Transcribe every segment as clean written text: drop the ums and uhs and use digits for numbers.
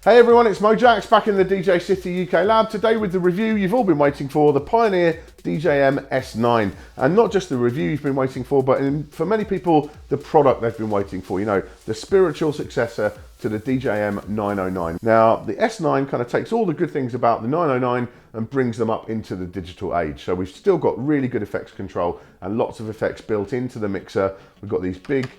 Hey everyone, it's Mojaxx back in the DJ City UK lab today with the review you've all been waiting for, the Pioneer DJM-S9. And not just the review you've been waiting for, but for many people, the product they've been waiting for, you know, the spiritual successor to the DJM-909. Now, the S9 kind of takes all the good things about the 909 and brings them up into the digital age. So we've still got really good effects control and lots of effects built into the mixer. We've got these big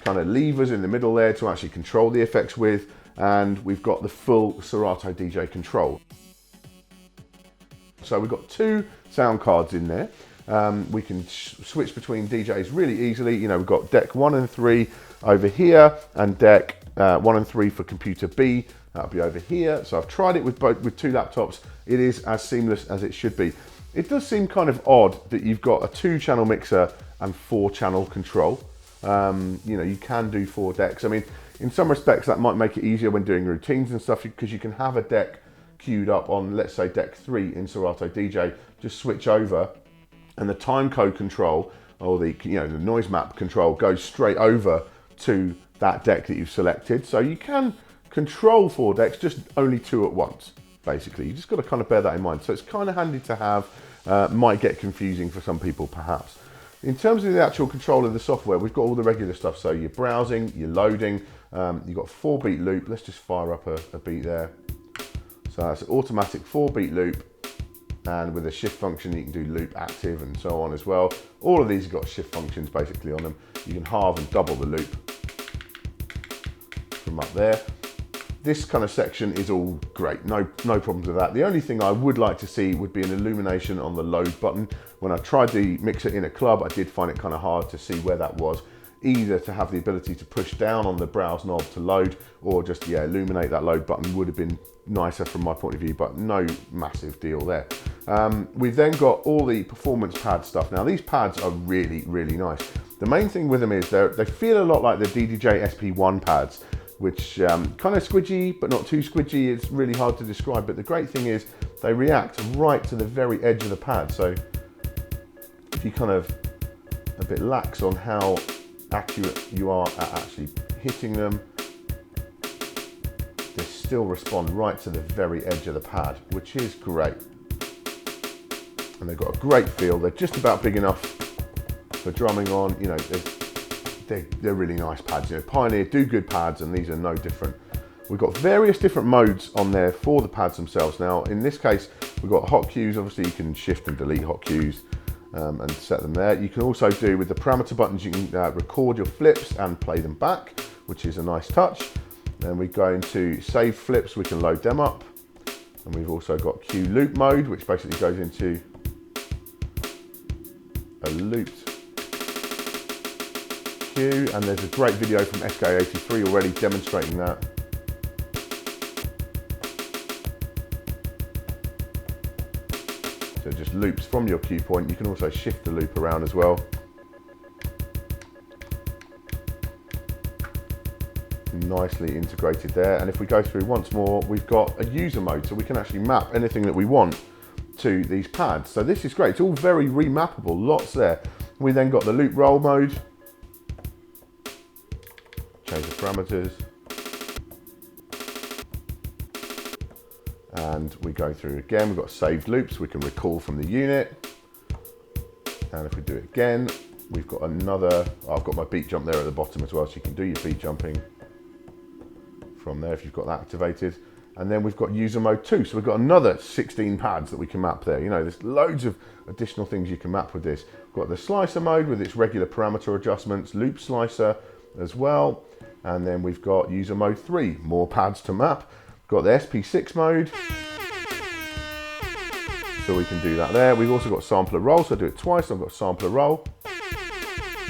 kind of levers in the middle there to actually control the effects with. And we've got the full Serato DJ control. So we've got two sound cards in there. We can switch between DJs really easily. You know, we've got deck 1 and 3 over here, and deck 1 and 3 for computer B. That'll be over here. So I've tried it with two laptops. It is as seamless as it should be. It does seem kind of odd that you've got a 2-channel mixer and 4-channel control. You know, you can do 4 decks. I mean, in some respects, that might make it easier when doing routines and stuff, because you can have a deck queued up on, let's say, deck 3 in Serato DJ, just switch over, and the time code control or the noise map control goes straight over to that deck that you've selected. So you can control 4 decks, just only 2 at once. Basically, you just got to kind of bear that in mind. So it's kind of handy to have. Might get confusing for some people, perhaps. In terms of the actual control of the software, we've got all the regular stuff. So you're browsing, you're loading. You've got 4-beat loop. Let's just fire up a beat there. So that's an automatic 4-beat loop, and with a shift function you can do loop active and so on as well. All of these have got shift functions basically on them. You can halve and double the loop from up there. This kind of section is all great, no problems with that. The only thing I would like to see would be an illumination on the load button. When I tried the mixer in a club, I did find it kind of hard to see where that was. Either to have the ability to push down on the browse knob to load, or just illuminate that load button would have been nicer from my point of view, but no massive deal there. We've then got all the performance pad stuff. Now these pads are really, really nice. The main thing with them is they feel a lot like the DDJ SP1 pads, which kind of squidgy, but not too squidgy. It's really hard to describe, but the great thing is they react right to the very edge of the pad. So if you kind of a bit lax on how accurate you are at actually hitting them, they still respond right to the very edge of the pad, which is great. And they've got a great feel. They're just about big enough for drumming on. You know, they're really nice pads. You know, Pioneer do good pads, and these are no different. We've got various different modes on there for the pads themselves. Now, in this case, we've got hot cues. Obviously, you can shift and delete hot cues. And set them there. You can also do with the parameter buttons, you can record your flips and play them back, which is a nice touch. Then we go into save flips, we can load them up. And we've also got cue loop mode, which basically goes into a looped cue. And there's a great video from SK83 already demonstrating that. So it just loops from your cue point. You can also shift the loop around as well. Nicely integrated there. And if we go through once more, we've got a user mode, so we can actually map anything that we want to these pads. So this is great. It's all very remappable, lots there. We then got the loop roll mode. Change the parameters. And we go through again, we've got saved loops, we can recall from the unit. And if we do it again, we've got another, I've got my beat jump there at the bottom as well, so you can do your beat jumping from there if you've got that activated. And then we've got user mode 2, so we've got another 16 pads that we can map there. You know, there's loads of additional things you can map with this. We've got the slicer mode with its regular parameter adjustments, loop slicer as well. And then we've got user mode 3, more pads to map. Got the SP6 mode, so we can do that there. We've also got sampler roll, so I do it twice. So I've got sampler roll,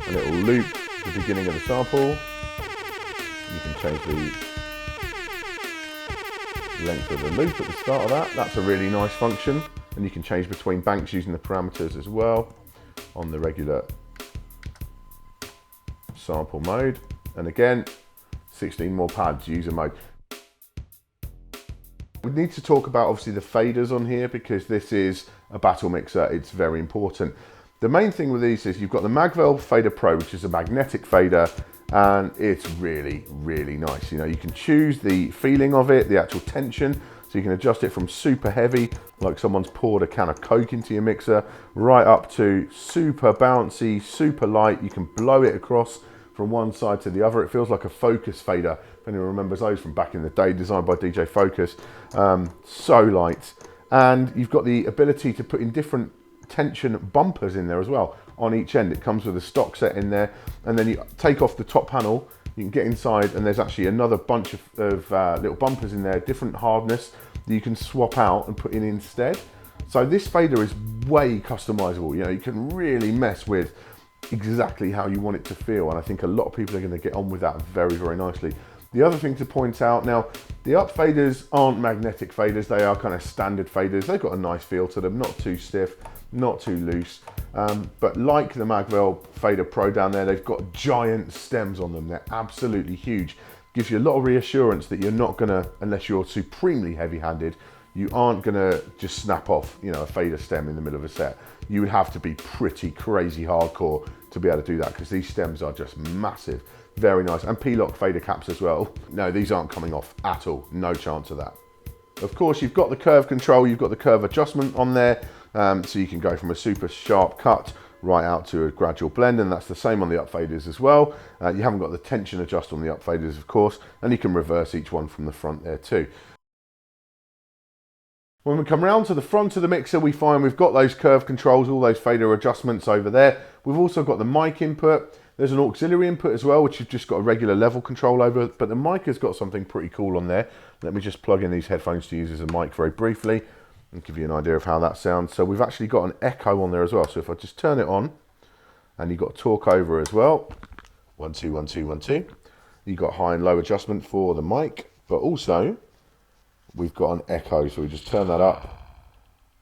and it will loop the beginning of the sample. You can change the length of the loop at the start of that. That's a really nice function, and you can change between banks using the parameters as well on the regular sample mode. And again, 16 more pads, user mode. We need to talk about obviously the faders on here, because this is a battle mixer. It's very important. The main thing with these is you've got the Magvel Fader Pro, which is a magnetic fader, and it's really, really nice. You know, you can choose the feeling of it, the actual tension, so you can adjust it from super heavy, like someone's poured a can of Coke into your mixer, right up to super bouncy, super light. You can blow it across from one side to the other. It feels like a Focus fader, if anyone remembers those from back in the day, designed by DJ Focus. So light. And you've got the ability to put in different tension bumpers in there as well on each end. It comes with a stock set in there, and then you take off the top panel, you can get inside, and there's actually another bunch of little bumpers in there, different hardness that you can swap out and put in instead. So this fader is way customizable. You know, you can really mess with exactly how you want it to feel, and I think a lot of people are going to get on with that very, very nicely. The other thing to point out now, the up faders aren't magnetic faders, they are kind of standard faders. They've got a nice feel to them, not too stiff, not too loose, but like the Magwell Fader Pro down there, they've got giant stems on them. They're absolutely huge. Gives you a lot of reassurance that you're not gonna, unless you're supremely heavy-handed, you aren't gonna just snap off, you know, a fader stem in the middle of a set. You would have to be pretty crazy hardcore to be able to do that, because these stems are just massive. Very nice. And P-lock fader caps as well. No, these aren't coming off at all. No chance of that. Of course, you've got the curve control, you've got the curve adjustment on there, so you can go from a super sharp cut right out to a gradual blend, and that's the same on the up faders as well. You haven't got the tension adjust on the up faders, of course, and you can reverse each one from the front there too. When we come around to the front of the mixer, we find we've got those curve controls, all those fader adjustments over there. We've also got the mic input. There's an auxiliary input as well, which you've just got a regular level control over, but the mic has got something pretty cool on there. Let me just plug in these headphones to use as a mic very briefly and give you an idea of how that sounds. So we've actually got an echo on there as well. So if I just turn it on, and you've got talk over as well. 1, 2, 1, 2, 1, 2. You've got high and low adjustment for the mic, but also we've got an echo. So we just turn that up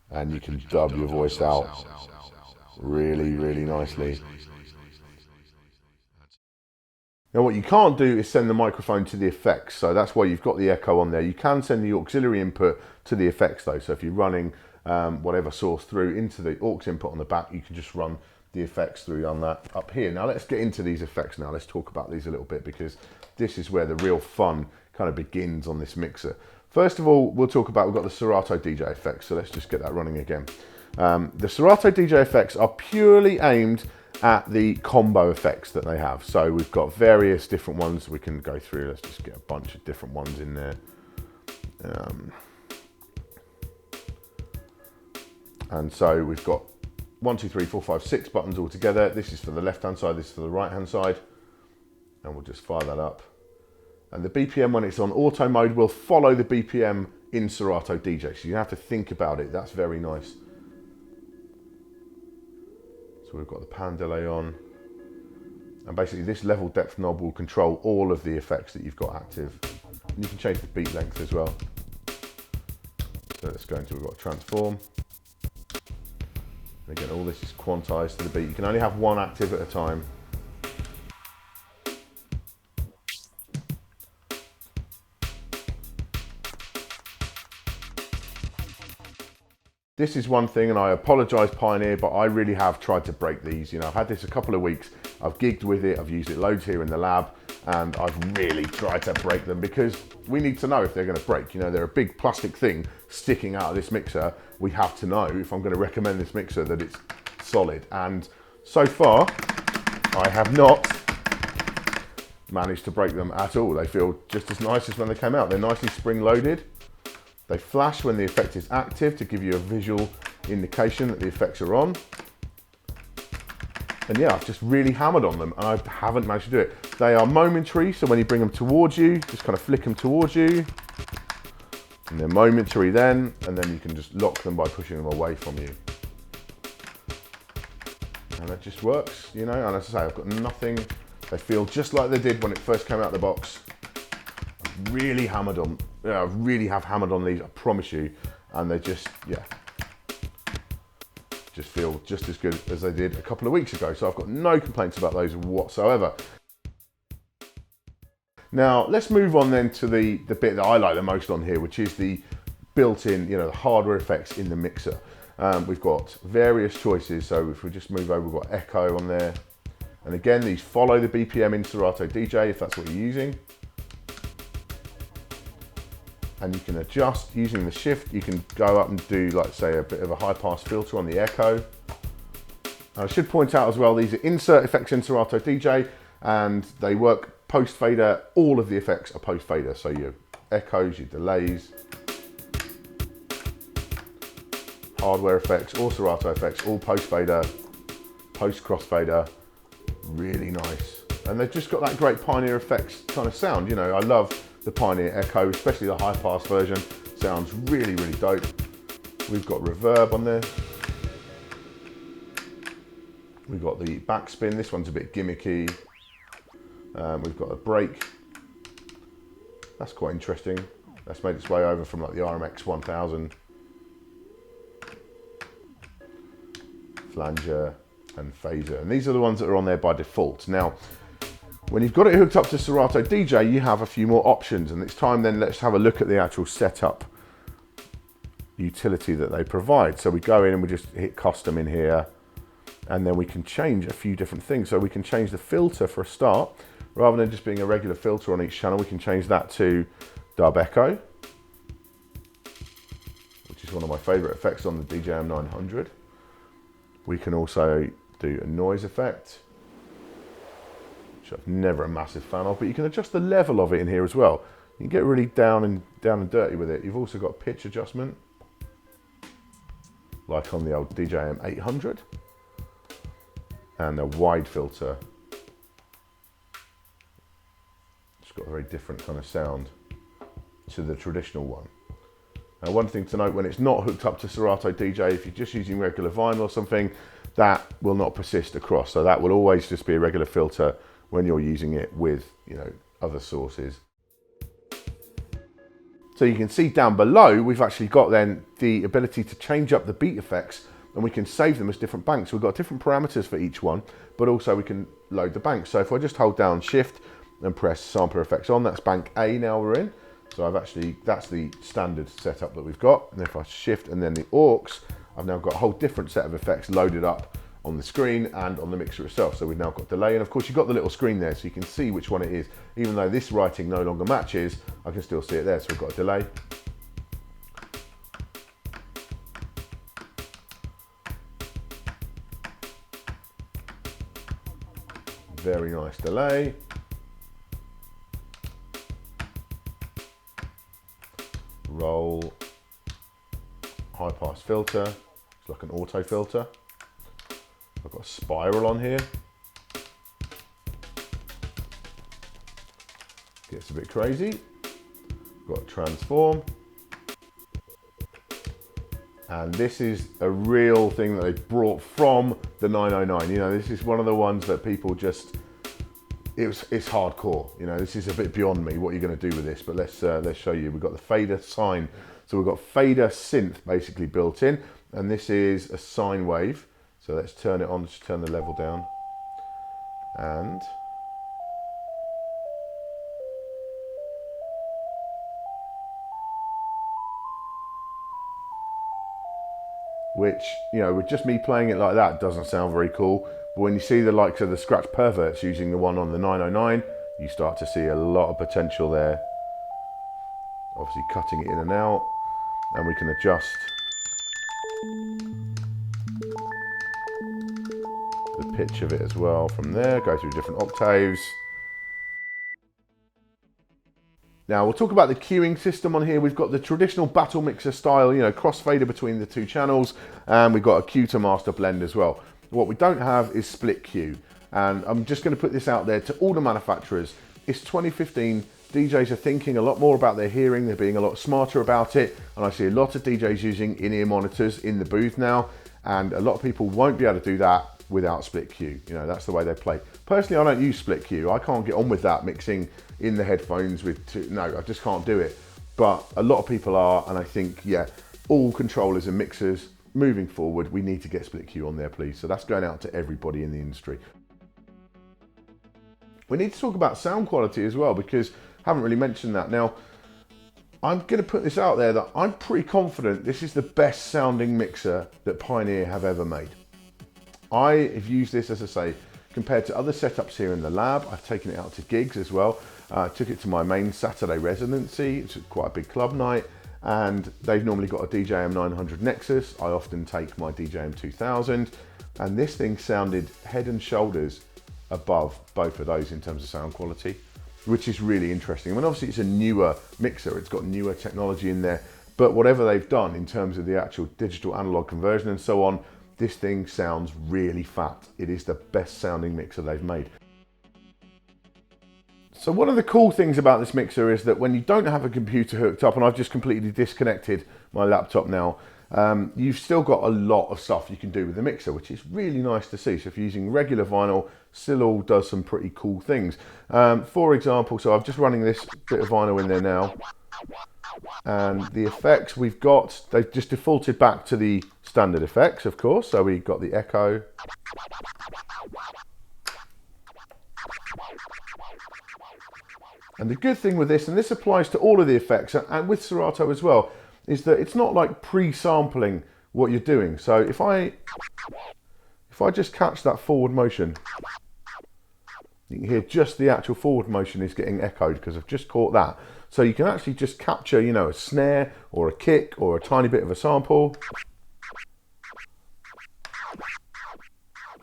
and you can dub your voice out really, really nicely. Now what you can't do is send the microphone to the effects, so that's why you've got the echo on there. You can send the auxiliary input to the effects though, so if you're running whatever source through into the aux input on the back, you can just run the effects through on that up here. Now let's get into these effects now. Let's talk about these a little bit, because this is where the real fun kind of begins on this mixer. First of all, we'll talk about, we've got the Serato DJ FX, so let's just get that running again. The Serato DJ FX are purely aimed at the combo effects that they have. So we've got various different ones we can go through. Let's just get a bunch of different ones in there. And so we've got 1, 2, 3, 4, 5, 6 buttons all together. This is for the left-hand side, this is for the right-hand side. And we'll just fire that up. And the BPM, when it's on auto mode, will follow the BPM in Serato DJ. So you have to think about it. That's very nice. So we've got the pan delay on, and basically this level depth knob will control all of the effects that you've got active. And you can change the beat length as well. So let's go into, we've got transform. And again, all this is quantized to the beat. You can only have one active at a time. This is one thing, and I apologise Pioneer, but I really have tried to break these. You know, I've had this a couple of weeks, I've gigged with it, I've used it loads here in the lab, and I've really tried to break them, because we need to know if they're going to break. You know, they're a big plastic thing sticking out of this mixer. We have to know, if I'm going to recommend this mixer, that it's solid. And so far, I have not managed to break them at all. They feel just as nice as when they came out. They're nicely spring-loaded. They flash when the effect is active to give you a visual indication that the effects are on. And yeah, I've just really hammered on them, and I haven't managed to do it. They are momentary, so when you bring them towards you, just kind of flick them towards you. And they're momentary then, and then you can just lock them by pushing them away from you. And it just works, you know, and as I say, I've got nothing. They feel just like they did when it first came out of the box. I've really hammered on. Yeah, I really have hammered on these, I promise you, and they just, yeah, just feel just as good as they did a couple of weeks ago. So I've got no complaints about those whatsoever. Now let's move on then to the bit that I like the most on here, which is the built-in, you know, the hardware effects in the mixer. We've got various choices. So if we just move over, we've got echo on there. And again, these follow the BPM in Serato DJ if that's what you're using. And you can adjust using the shift. You can go up and do, like say, a bit of a high pass filter on the echo. And I should point out as well, these are insert effects in Serato DJ and they work post fader. All of the effects are post fader. So your echoes, your delays, hardware effects, or Serato effects, all post fader, post crossfader. Really nice. And they've just got that great Pioneer effects kind of sound. You know, I love the Pioneer Echo, especially the high pass version. Sounds really, really dope. We've got reverb on there. We've got the backspin. This one's a bit gimmicky. We've got a break. That's quite interesting. That's made its way over from like the RMX 1000. Flanger and phaser, and these are the ones that are on there by default. Now, when you've got it hooked up to Serato DJ, you have a few more options, and it's time then let's have a look at the actual setup utility that they provide. So we go in and we just hit custom in here, and then we can change a few different things. So we can change the filter for a start. Rather than just being a regular filter on each channel, we can change that to dub echo, which is one of my favorite effects on the DJM-900. We can also do a noise effect, which I'm never a massive fan of, but you can adjust the level of it in here as well. You can get really down and dirty with it. You've also got pitch adjustment, like on the old DJM-800, and a wide filter. It's got a very different kind of sound to the traditional one. Now, one thing to note, when it's not hooked up to Serato DJ, if you're just using regular vinyl or something, that will not persist across. So that will always just be a regular filter when you're using it with, you know, other sources. So you can see down below, we've actually got then the ability to change up the beat effects, and we can save them as different banks. We've got different parameters for each one, but also we can load the banks. So if I just hold down shift and press sampler effects on, that's bank A now we're in. So that's the standard setup that we've got. And if I shift and then the aux, I've now got a whole different set of effects loaded up on the screen and on the mixer itself. So we've now got delay, and of course you've got the little screen there so you can see which one it is. Even though this writing no longer matches, I can still see it there. So we've got a delay. Very nice delay. Roll, high pass filter, it's like an auto filter. I've got a spiral on here. Gets a bit crazy. Got transform. And this is a real thing that they brought from the 909. You know, this is one of the ones that people just, it's hardcore. You know, this is a bit beyond me, what you're going to do with this, but let's show you. We've got the fader sine. So we've got fader synth basically built in, and this is a sine wave. So let's turn it on, just turn the level down. And which, you know, with just me playing it like that doesn't sound very cool. But when you see the likes of the scratch perverts using the one on the 909, you start to see a lot of potential there. Obviously cutting it in and out, and we can adjust the pitch of it as well from there, go through different octaves. Now we'll talk about the queuing system on here. We've got the traditional battle mixer style, you know, crossfader between the two channels, and we've got a queue to master blend as well. What we don't have is split queue, and I'm just going to put this out there to all the manufacturers. It's 2015, DJs are thinking a lot more about their hearing, they're being a lot smarter about it, and I see a lot of DJs using in-ear monitors in the booth now, and a lot of people won't be able to do that without split queue. You know, that's the way they play. Personally, I don't use split queue. I can't get on with that, mixing in the headphones with two. No, I just can't do it. But a lot of people are, and I think, yeah, all controllers and mixers, moving forward, we need to get split queue on there, please. So that's going out to everybody in the industry. We need to talk about sound quality as well, because I haven't really mentioned that. Now, I'm going to put this out there that I'm pretty confident this is the best sounding mixer that Pioneer have ever made. I have used this, as I say, compared to other setups here in the lab. I've taken it out to gigs as well. I took it to my main Saturday residency. It's quite a big club night, and they've normally got a DJM-900 Nexus. I often take my DJM-2000, and this thing sounded head and shoulders above both of those in terms of sound quality, which is really interesting. I mean, obviously it's a newer mixer, it's got newer technology in there, but whatever they've done in terms of the actual digital analog conversion and so on, this thing sounds really fat. It is the best sounding mixer they've made. So one of the cool things about this mixer is that when you don't have a computer hooked up, and I've just completely disconnected my laptop now, you've still got a lot of stuff you can do with the mixer, which is really nice to see. So if you're using regular vinyl, still all does some pretty cool things. For example, so I'm just running this bit of vinyl in there now, and the effects we've got, they've just defaulted back to the standard effects, of course. So we've got the echo, and the good thing with this, and this applies to all of the effects and with Serato as well, is that it's not like pre-sampling what you're doing. So if I just catch that forward motion, you can hear just the actual forward motion is getting echoed because I've just caught that. So you can actually just capture, you know, a snare or a kick or a tiny bit of a sample.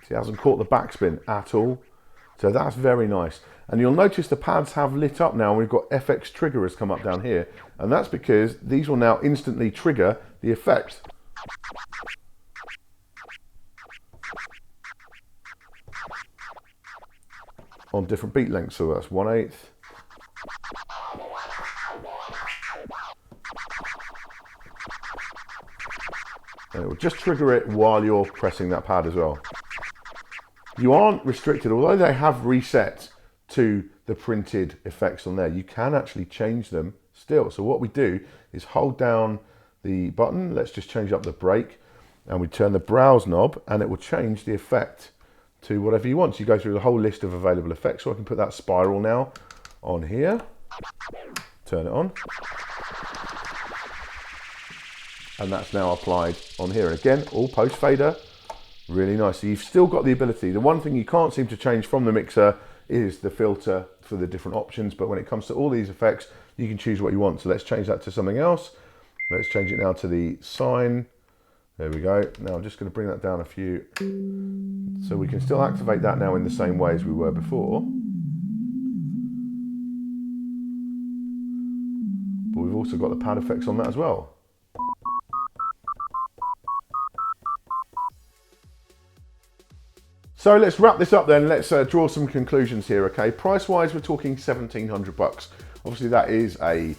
See, it hasn't caught the backspin at all. So that's very nice. And you'll notice the pads have lit up now. We've got FX trigger has come up down here. And that's because these will now instantly trigger the effect. On different beat lengths, so that's 1/8. And it will just trigger it while you're pressing that pad as well. You aren't restricted, although they have reset to the printed effects on there. You can actually change them still. So what we do is hold down the button. Let's just change up the break, and we turn the browse knob, and it will change the effect to whatever you want. So you go through the whole list of available effects. So I can put that spiral now on here, turn it on, and that's now applied on here. And again, all post fader, really nice. So you've still got the ability. The one thing you can't seem to change from the mixer is the filter for the different options, but when it comes to all these effects, you can choose what you want. So let's change that to something else. Let's change it now to the sine. There we go. Now I'm just going to bring that down a few, so we can still activate that now in the same way as we were before. But we've also got the pad effects on that as well. So let's wrap this up then. Let's draw some conclusions here, okay? Price-wise, we're talking $1,700. Obviously, that is a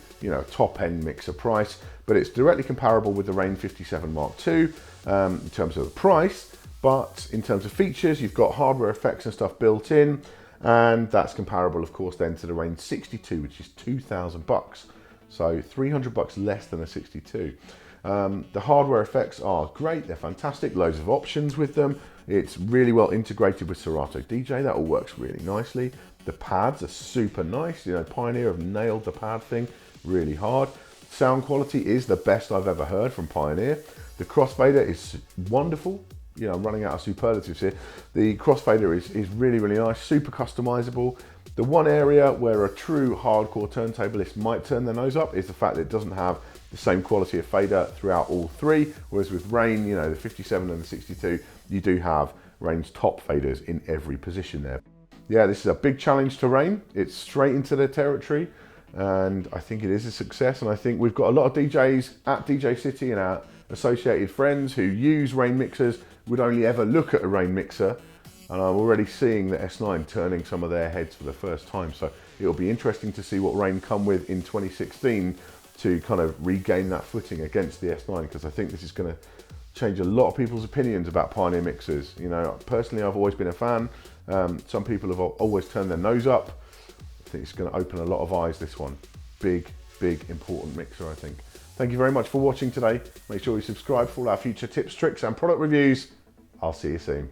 top-end mixer price, but it's directly comparable with the Rane 57 Mark II in terms of the price. But in terms of features, you've got hardware effects and stuff built in, and that's comparable, of course, then to the Rane 62, which is $2,000. So $300 less than a 62. The hardware effects are great, they're fantastic, loads of options with them. It's really well integrated with Serato DJ, that all works really nicely. The pads are super nice, Pioneer have nailed the pad thing really hard. Sound quality is the best I've ever heard from Pioneer. The crossfader is wonderful. I'm running out of superlatives here. The crossfader is really, really nice, super customizable. The one area where a true hardcore turntablist might turn their nose up is the fact that it doesn't have the same quality of fader throughout all three, whereas with Rane, the 57 and the 62, you do have Rane's top faders in every position there. Yeah, this is a big challenge to Rane. It's straight into their territory, and I think it is a success, and I think we've got a lot of DJs at DJ City and our associated friends who use Rane mixers would only ever look at a Rane mixer, and I'm already seeing the S9 turning some of their heads for the first time. So it'll be interesting to see what Rane come with in 2016 to kind of regain that footing against the S9, because I think this is going to change a lot of people's opinions about Pioneer mixers. Personally, I've always been a fan. Some people have always turned their nose up. I think it's going to open a lot of eyes, this one. Big, important mixer, I think. Thank you very much for watching today. Make sure you subscribe for all our future tips, tricks, and product reviews. I'll see you soon.